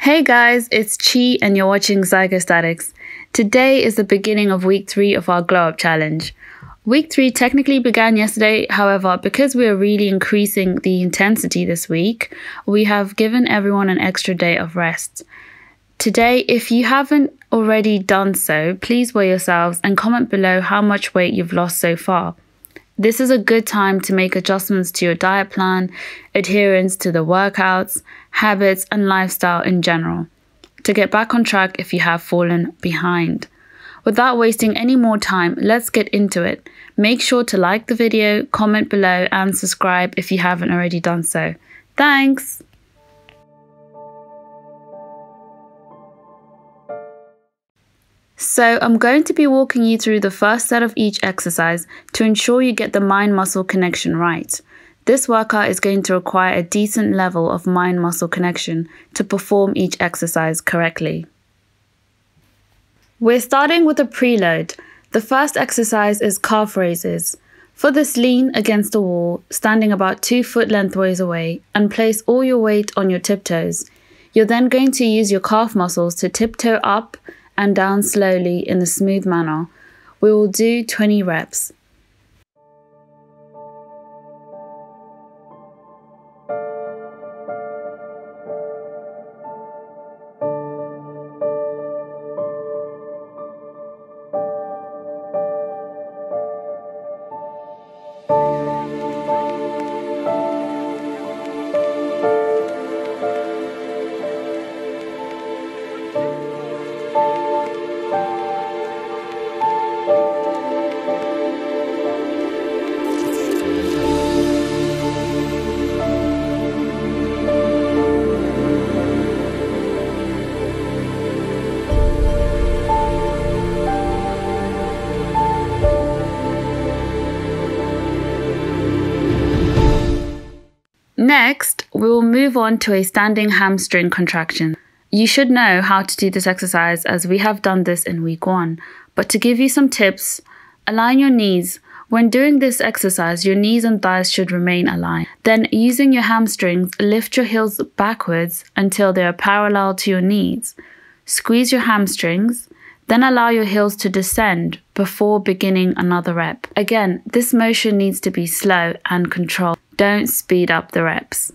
Hey guys, it's Chi and you're watching Zygostatics. Today is the beginning of week 3 of our Glow Up Challenge. Week 3 technically began yesterday, however, because we are really increasing the intensity this week, we have given everyone an extra day of rest. Today, if you haven't already done so, please weigh yourselves and comment below how much weight you've lost so far. This is a good time to make adjustments to your diet plan, adherence to the workouts, habits, and lifestyle in general, to get back on track if you have fallen behind. Without wasting any more time, let's get into it. Make sure to like the video, comment below, and subscribe if you haven't already done so. Thanks! So I'm going to be walking you through the first set of each exercise to ensure you get the mind-muscle connection right. This workout is going to require a decent level of mind-muscle connection to perform each exercise correctly. We're starting with a preload. The first exercise is calf raises. For this, lean against the wall, standing about 2 foot lengthways away, and place all your weight on your tiptoes. You're then going to use your calf muscles to tiptoe up and down slowly in a smooth manner. We will do 20 reps. Next, we will move on to a standing hamstring contraction. You should know how to do this exercise as we have done this in week 1, but to give you some tips, align your knees. When doing this exercise, your knees and thighs should remain aligned. Then, using your hamstrings, lift your heels backwards until they are parallel to your knees. Squeeze your hamstrings, then allow your heels to descend before beginning another rep. Again, this motion needs to be slow and controlled. Don't speed up the reps.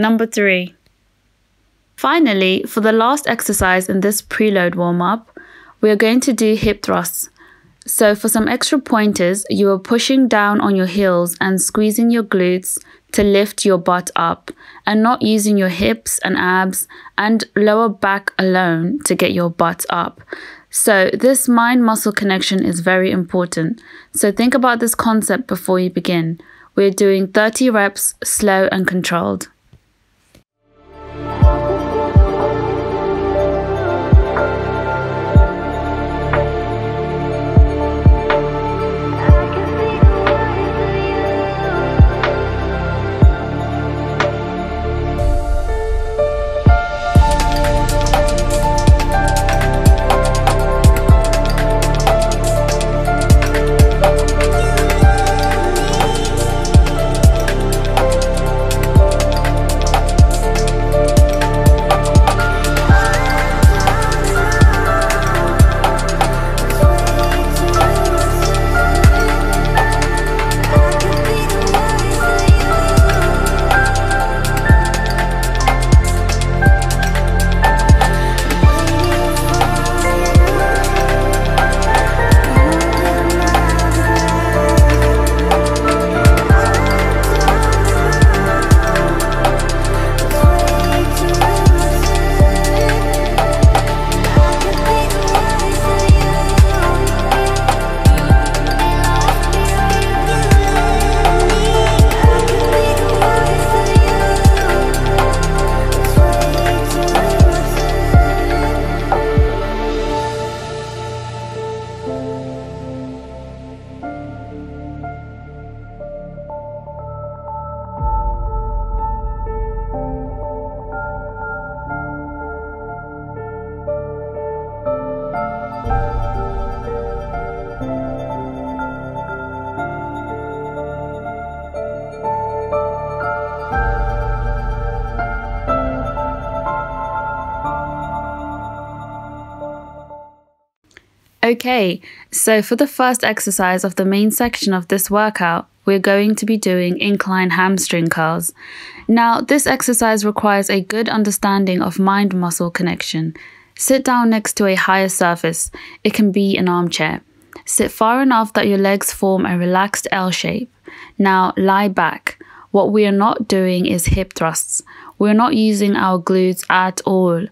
Number 3. Finally, for the last exercise in this preload warm-up, we are going to do hip thrusts. So for some extra pointers, you are pushing down on your heels and squeezing your glutes to lift your butt up, and not using your hips and abs and lower back alone to get your butt up. So this mind-muscle connection is very important. So think about this concept before you begin. We're doing 30 reps, slow and controlled. Okay, so for the first exercise of the main section of this workout, we're going to be doing incline hamstring curls. Now, this exercise requires a good understanding of mind-muscle connection. Sit down next to a higher surface. It can be an armchair. Sit far enough that your legs form a relaxed L shape. Now, lie back. What we are not doing is hip thrusts. We're not using our glutes at all.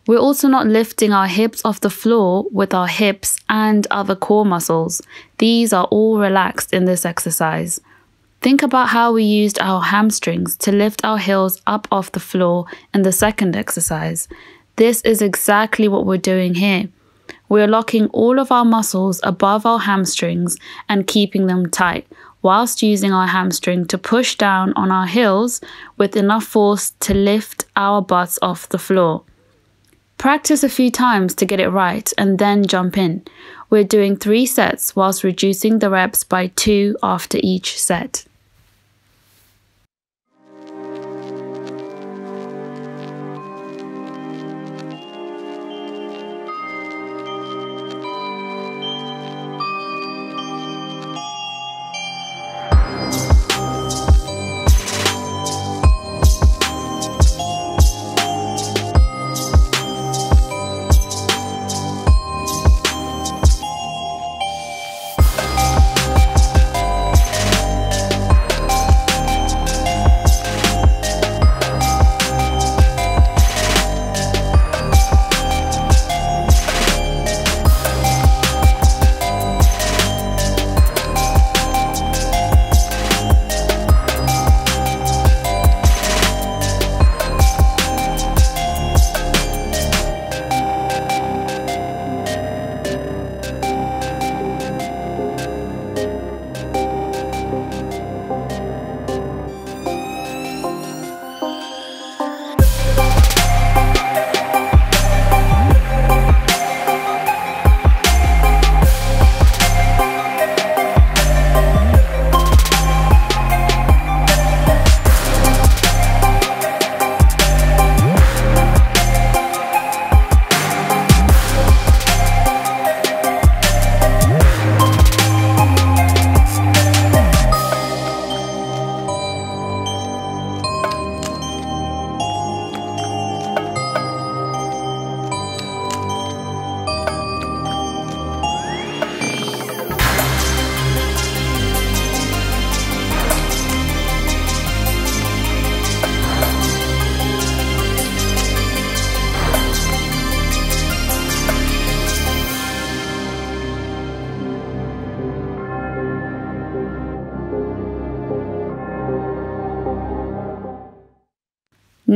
We're also not lifting our hips off the floor with our hips and other core muscles. These are all relaxed in this exercise. Think about how we used our hamstrings to lift our heels up off the floor in the second exercise. This is exactly what we're doing here. We're locking all of our muscles above our hamstrings and keeping them tight, whilst using our hamstring to push down on our heels with enough force to lift our butts off the floor. Practice a few times to get it right and then jump in. We're doing 3 sets whilst reducing the reps by 2 after each set.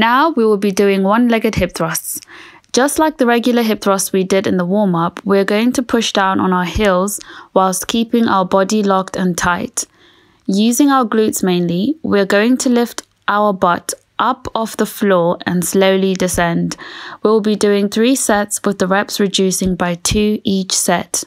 Now we will be doing one-legged hip thrusts. Just like the regular hip thrusts we did in the warm-up, we're going to push down on our heels whilst keeping our body locked and tight. Using our glutes mainly, we're going to lift our butt up off the floor and slowly descend. We'll be doing 3 sets with the reps reducing by 2 each set.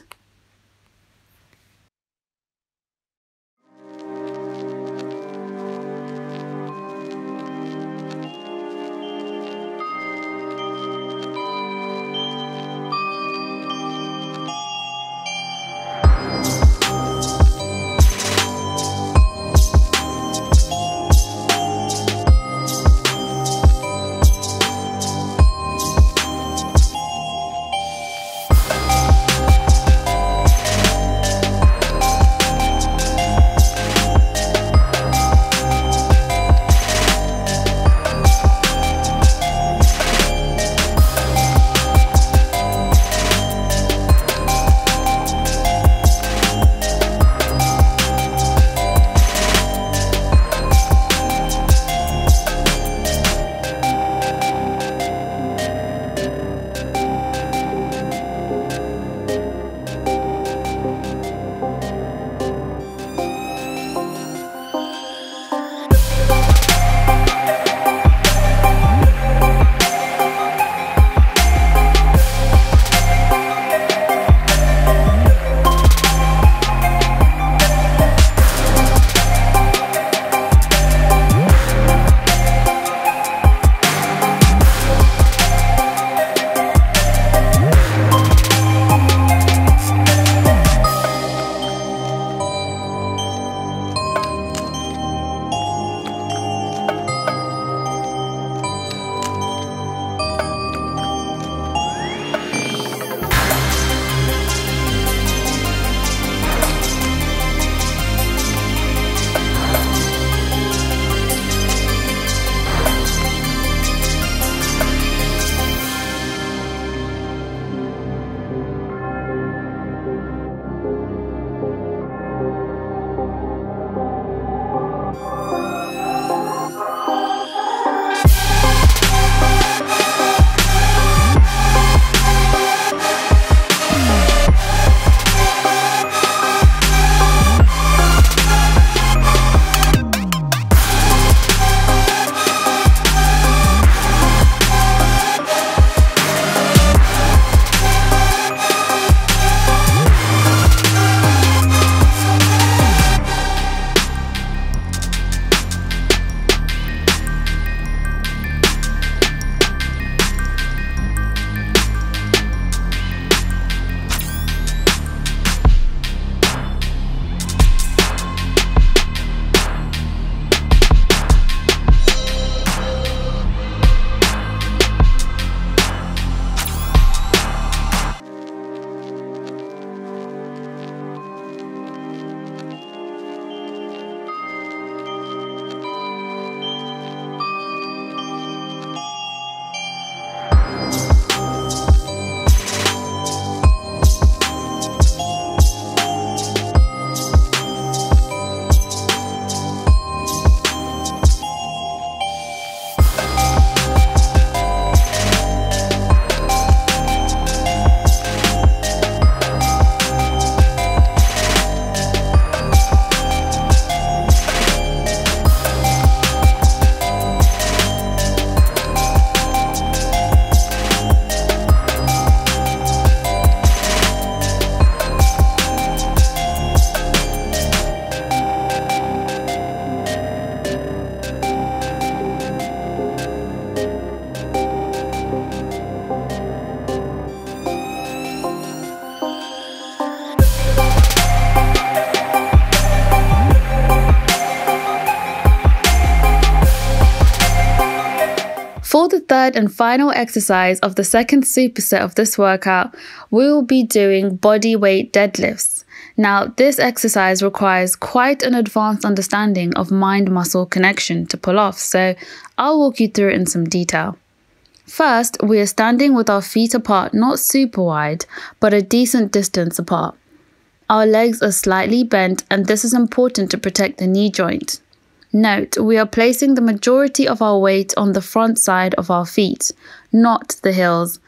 For the third and final exercise of the second superset of this workout, we will be doing bodyweight deadlifts. Now, this exercise requires quite an advanced understanding of mind-muscle connection to pull off, so I'll walk you through it in some detail. First, we are standing with our feet apart, not super wide, but a decent distance apart. Our legs are slightly bent, and this is important to protect the knee joint. Note, we are placing the majority of our weight on the front side of our feet, not the heels.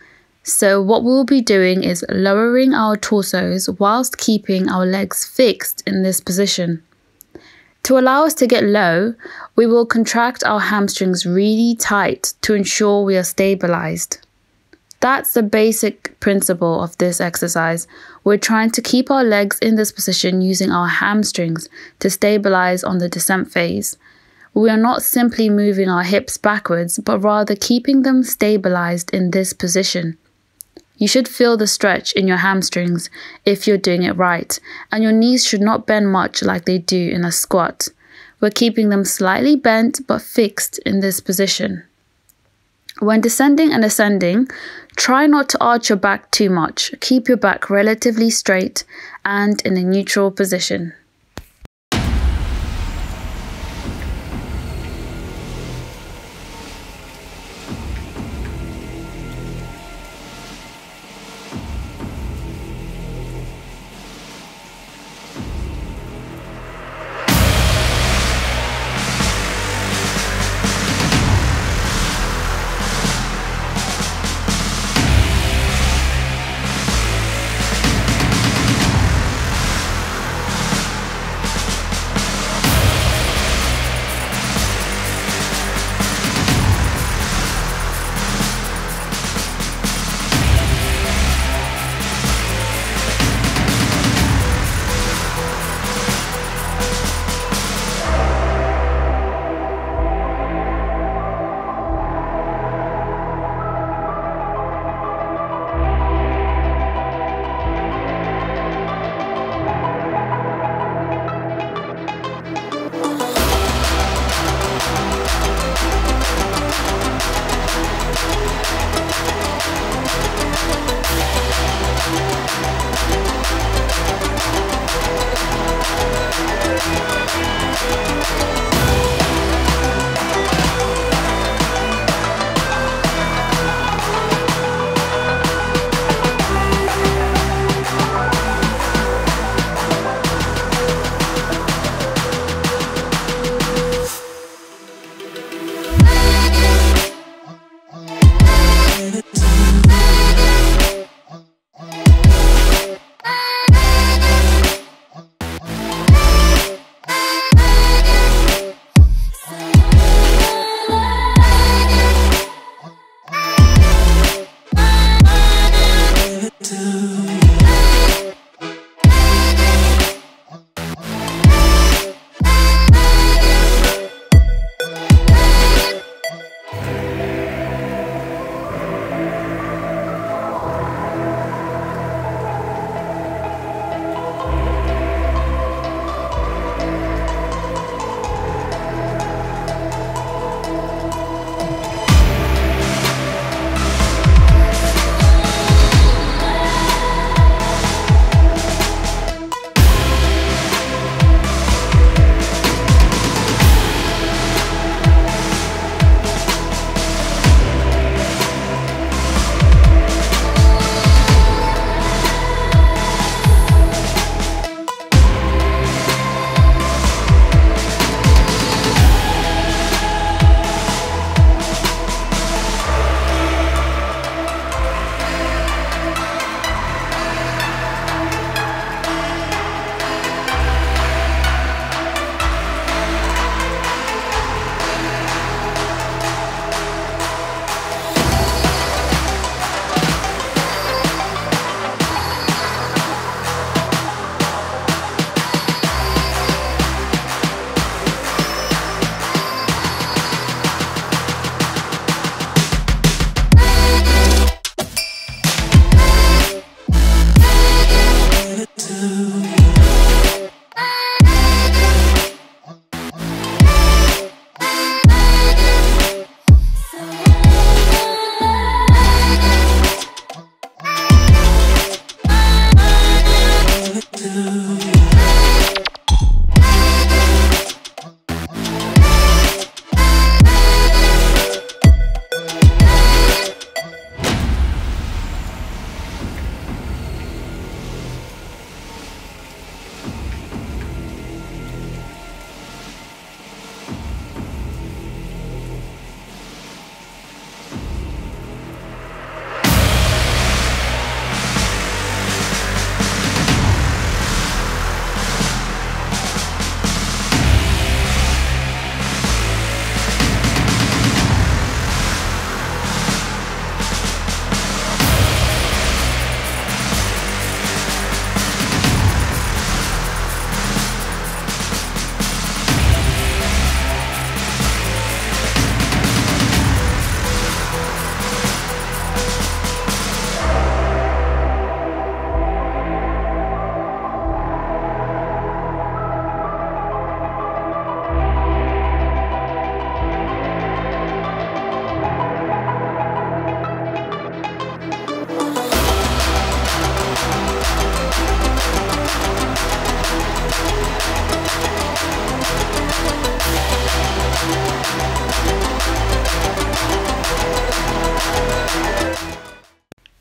So what we'll be doing is lowering our torsos whilst keeping our legs fixed in this position. To allow us to get low, we will contract our hamstrings really tight to ensure we are stabilized. That's the basic principle of this exercise. We're trying to keep our legs in this position using our hamstrings to stabilize on the descent phase. We are not simply moving our hips backwards, but rather keeping them stabilized in this position. You should feel the stretch in your hamstrings if you're doing it right, and your knees should not bend much like they do in a squat. We're keeping them slightly bent but fixed in this position. When descending and ascending, try not to arch your back too much. Keep your back relatively straight and in a neutral position.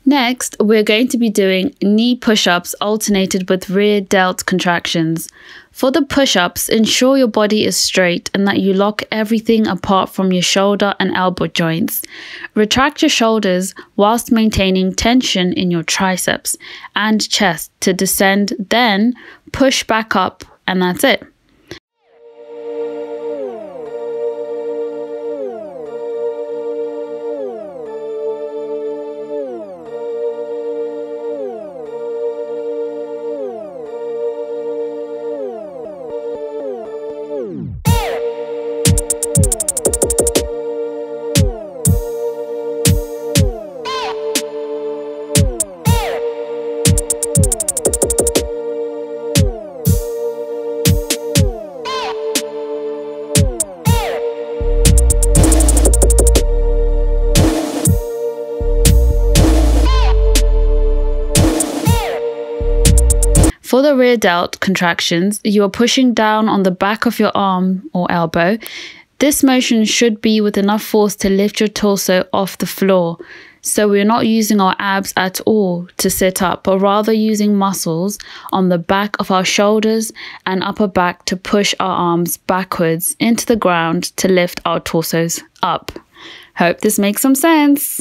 Next, we're going to be doing knee push-ups alternated with rear delt contractions. For the push-ups, ensure your body is straight and that you lock everything apart from your shoulder and elbow joints. Retract your shoulders whilst maintaining tension in your triceps and chest to descend, then push back up, and that's it. For the rear delt contractions, you are pushing down on the back of your arm or elbow. This motion should be with enough force to lift your torso off the floor. So we're not using our abs at all to sit up, but rather using muscles on the back of our shoulders and upper back to push our arms backwards into the ground to lift our torsos up. Hope this makes some sense.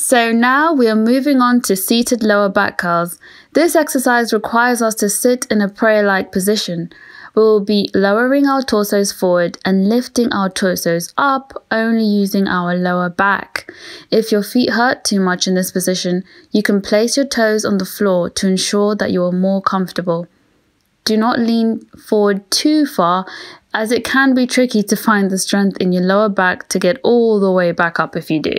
So now we are moving on to seated lower back curls. This exercise requires us to sit in a prayer-like position. We will be lowering our torsos forward and lifting our torsos up, only using our lower back. If your feet hurt too much in this position, you can place your toes on the floor to ensure that you are more comfortable. Do not lean forward too far, as it can be tricky to find the strength in your lower back to get all the way back up if you do.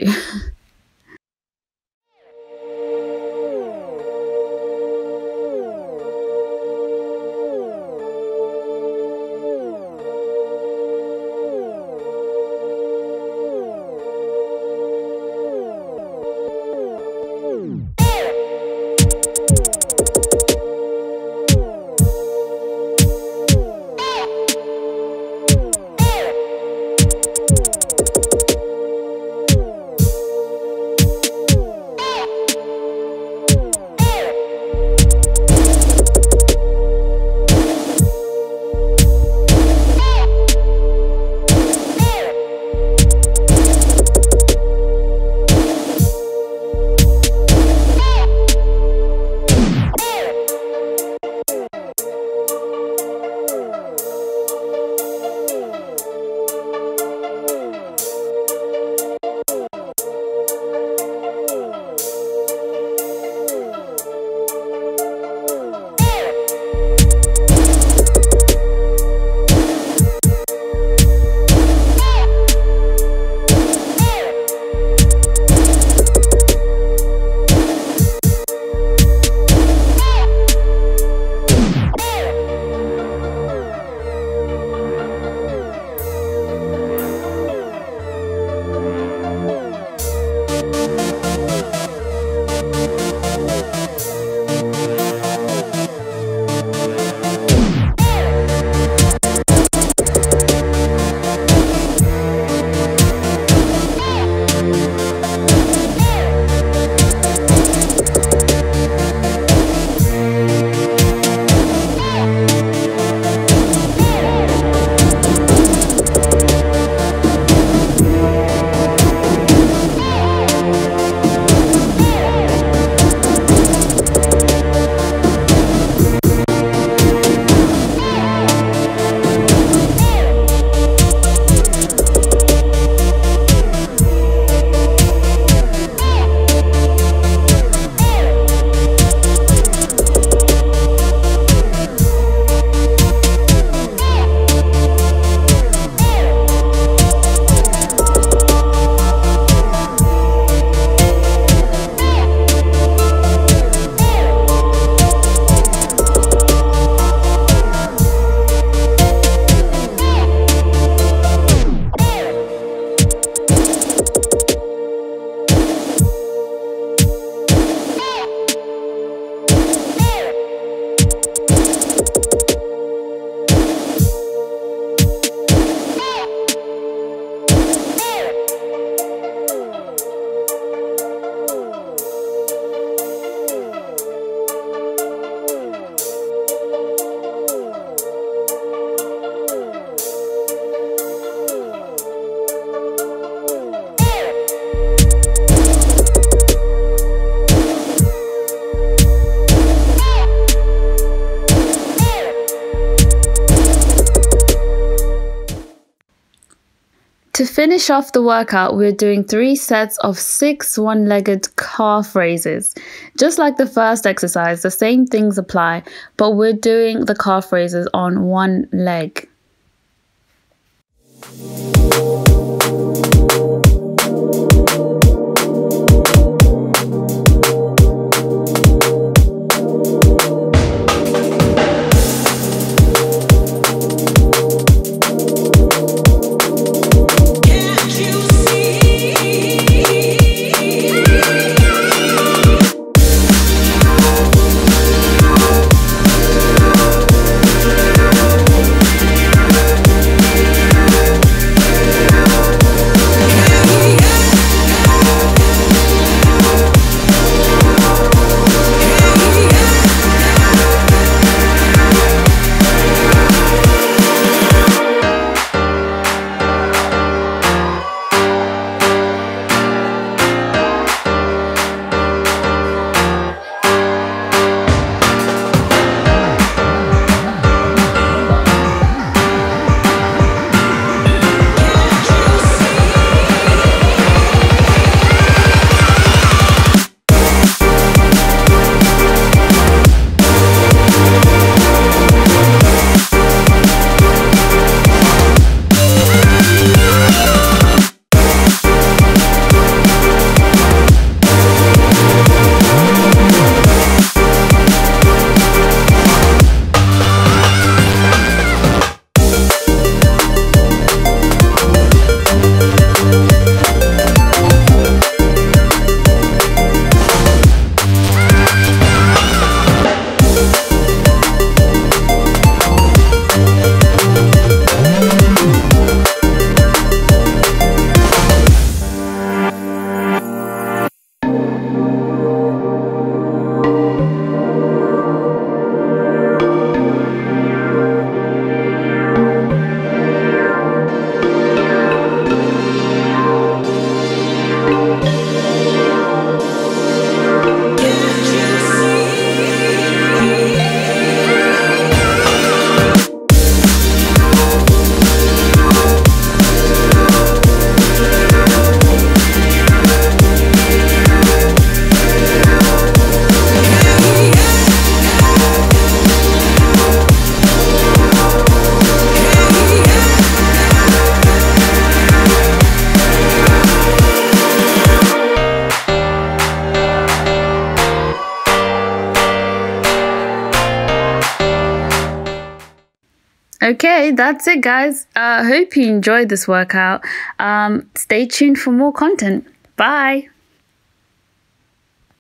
To finish off the workout, we're doing 3 sets of 6 one-legged calf raises. Just like the first exercise, the same things apply, but we're doing the calf raises on one leg. Okay, that's it, guys. I hope you enjoyed this workout. Stay tuned for more content. Bye.